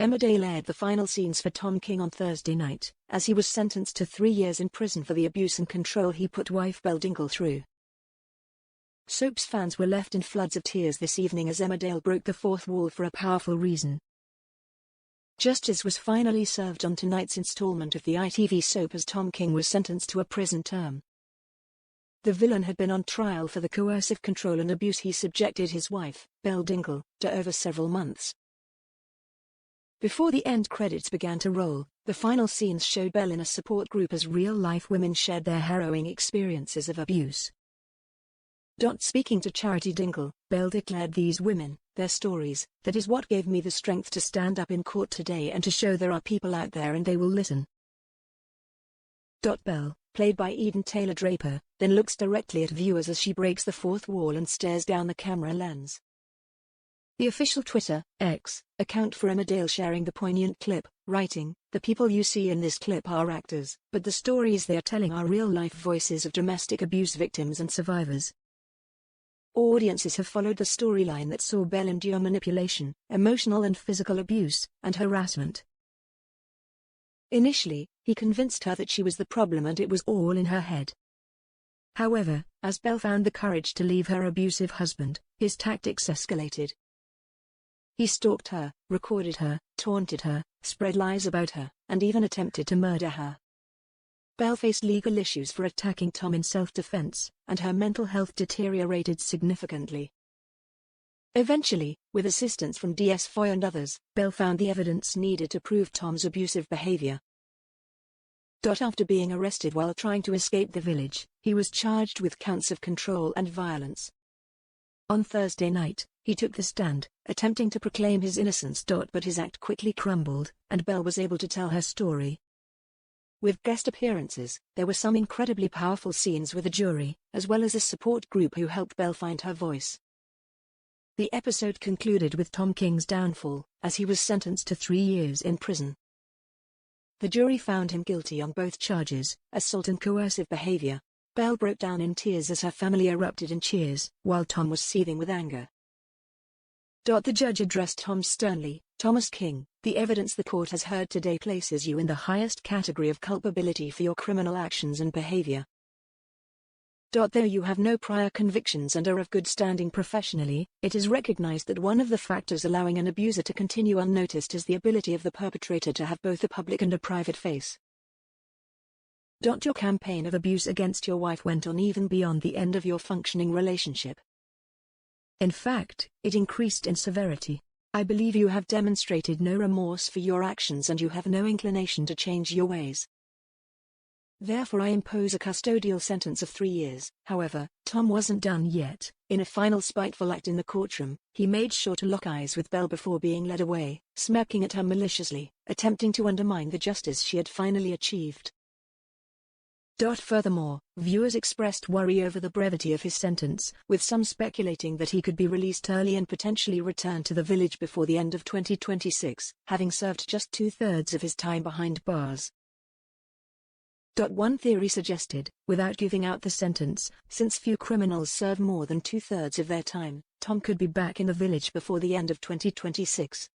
Emmerdale aired the final scenes for Tom King on Thursday night, as he was sentenced to 3 years in prison for the abuse and control he put wife Belle Dingle through. Soap's fans were left in floods of tears this evening as Emmerdale broke the fourth wall for a powerful reason. Justice was finally served on tonight's installment of the ITV soap as Tom King was sentenced to a prison term. The villain had been on trial for the coercive control and abuse he subjected his wife, Belle Dingle, to over several months. Before the end credits began to roll, the final scenes showed Belle in a support group as real-life women shared their harrowing experiences of abuse. Speaking to Charity Dingle, Belle declared, "These women, their stories, that is what gave me the strength to stand up in court today and to show there are people out there and they will listen." Belle, played by Eden Taylor Draper, then looks directly at viewers as she breaks the fourth wall and stares down the camera lens. The official Twitter, X, account for Emmerdale sharing the poignant clip, writing, "The people you see in this clip are actors, but the stories they are telling are real-life voices of domestic abuse victims and survivors." Audiences have followed the storyline that saw Belle endure manipulation, emotional and physical abuse, and harassment. Initially, he convinced her that she was the problem and it was all in her head. However, as Belle found the courage to leave her abusive husband, his tactics escalated. He stalked her, recorded her, taunted her, spread lies about her, and even attempted to murder her. Belle faced legal issues for attacking Tom in self-defense, and her mental health deteriorated significantly. Eventually, with assistance from foI and others, Belle found the evidence needed to prove Tom's abusive behavior. After being arrested while trying to escape the village, he was charged with counts of control and violence. On Thursday night, he took the stand, attempting to proclaim his innocence. But his act quickly crumbled, and Belle was able to tell her story. With guest appearances, there were some incredibly powerful scenes with a jury, as well as a support group who helped Belle find her voice. The episode concluded with Tom King's downfall, as he was sentenced to 3 years in prison. The jury found him guilty on both charges, assault and coercive behavior. Belle broke down in tears as her family erupted in cheers, while Tom was seething with anger. The judge addressed Tom sternly, "Thomas King, the evidence the court has heard today places you in the highest category of culpability for your criminal actions and behavior. Though you have no prior convictions and are of good standing professionally, it is recognized that one of the factors allowing an abuser to continue unnoticed is the ability of the perpetrator to have both a public and a private face. Your campaign of abuse against your wife went on even beyond the end of your functioning relationship. In fact, it increased in severity. I believe you have demonstrated no remorse for your actions and you have no inclination to change your ways. Therefore I impose a custodial sentence of 3 years. However, Tom wasn't done yet. In a final spiteful act in the courtroom, he made sure to lock eyes with Belle before being led away, smirking at her maliciously, attempting to undermine the justice she had finally achieved. Furthermore, viewers expressed worry over the brevity of his sentence, with some speculating that he could be released early and potentially return to the village before the end of 2026, having served just 2/3 of his time behind bars. One theory suggested, without giving out the sentence, since few criminals serve more than 2/3 of their time, Tom could be back in the village before the end of 2026.